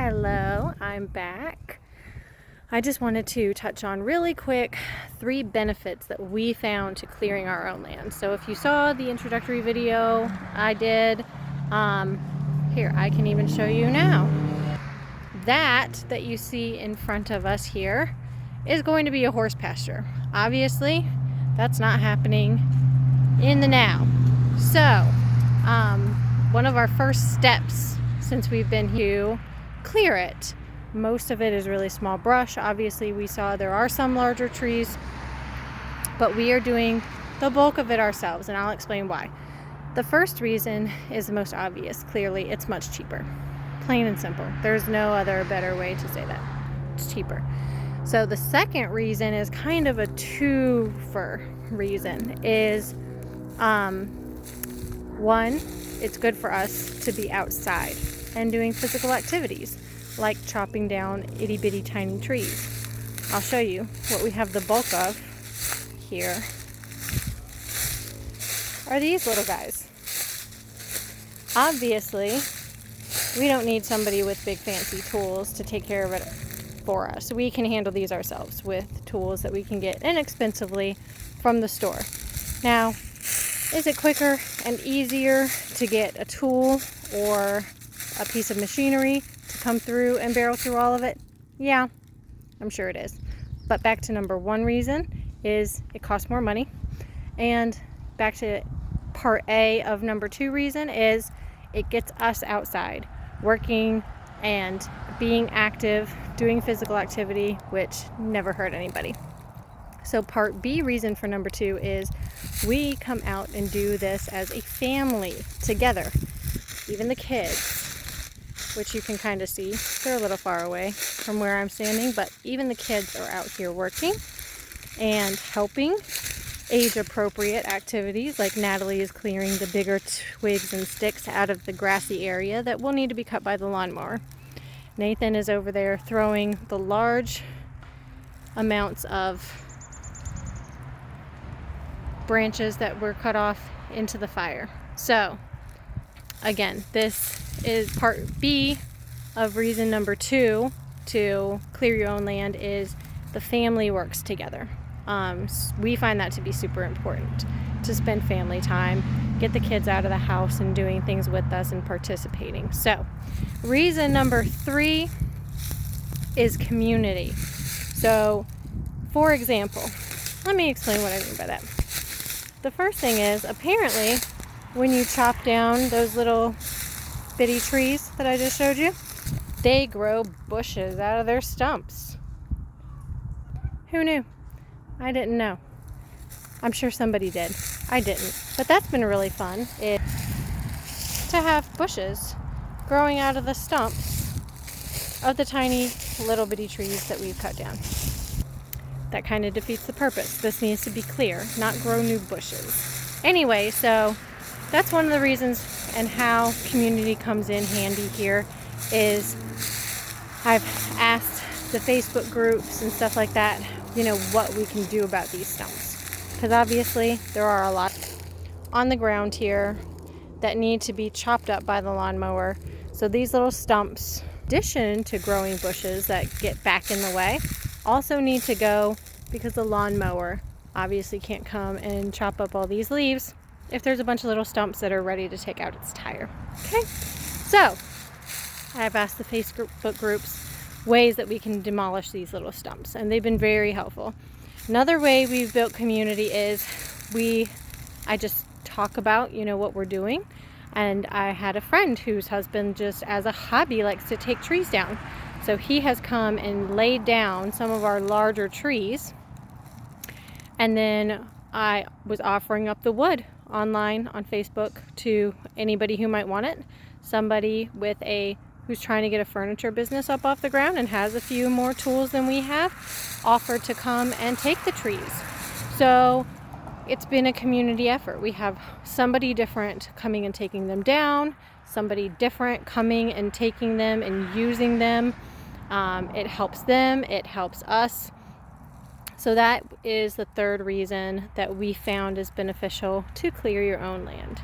Hello, I'm back. I just wanted to touch on really quick 3 benefits that we found to clearing our own land. So if you saw the introductory video I did, here, I can even show you now. That you see in front of us here is going to be a horse pasture. Obviously, that's not happening in the now. So, one of our first steps since we've been here, clear it. Most of it is really small brush. Obviously, we saw there are some larger trees, but we are doing the bulk of it ourselves, and I'll explain why. The first reason is the most obvious. Clearly, it's much cheaper. Plain and simple. There's no other better way to say that. It's cheaper. So the second reason is kind of a twofer reason. Is one, it's good for us to be outside and doing physical activities like chopping down itty bitty tiny trees. I'll show you what we have the bulk of here are these little guys. Obviously, we don't need somebody with big fancy tools to take care of it for us. We can handle these ourselves with tools that we can get inexpensively from the store. Now, is it quicker and easier to get a tool or a piece of machinery to come through and barrel through all of it? Yeah, I'm sure it is. But back to number 1 reason is it costs more money. And back to part A of number 2 reason is it gets us outside, working and being active, doing physical activity, which never hurt anybody. So part B reason for number 2 is we come out and do this as a family together. Even the kids, which you can kind of see, they're a little far away from where I'm standing, but even the kids are out here working and helping age-appropriate activities, like Natalie is clearing the bigger twigs and sticks out of the grassy area that will need to be cut by the lawnmower. Nathan is over there throwing the large amounts of branches that were cut off into the fire. So, again, this is part B of reason number 2 to clear your own land is the family works together. We find that to be super important, to spend family time, get the kids out of the house and doing things with us and participating. So, reason number 3 is community. So, for example, let me explain what I mean by that. The first thing is, apparently, when you chop down those little bitty trees that I just showed you, they grow bushes out of their stumps. Who knew? I didn't know. I'm sure somebody did. I didn't. But that's been really fun, is to have bushes growing out of the stumps of the tiny little bitty trees that we've cut down. That kind of defeats the purpose. This needs to be clear, not grow new bushes. Anyway, so that's one of the reasons and how community comes in handy here is I've asked the Facebook groups and stuff like that, what we can do about these stumps. Because obviously there are a lot on the ground here that need to be chopped up by the lawnmower. So these little stumps, in addition to growing bushes that get back in the way, also need to go because the lawnmower obviously can't come and chop up all these leaves if there's a bunch of little stumps that are ready to take out its tire. Okay, so I've asked the Facebook groups ways that we can demolish these little stumps, and they've been very helpful. Another way we've built community is I just talk about what we're doing, and I had a friend whose husband just as a hobby likes to take trees down. So he has come and laid down some of our larger trees, and then I was offering up the wood online on Facebook to anybody who might want it. Somebody who's trying to get a furniture business up off the ground and has a few more tools than we have offered to come and take the trees. So it's been a community effort. We have somebody different coming and taking them down, somebody different coming and taking them and using them. It helps them, it helps us. So that is the third reason that we found is beneficial to clear your own land.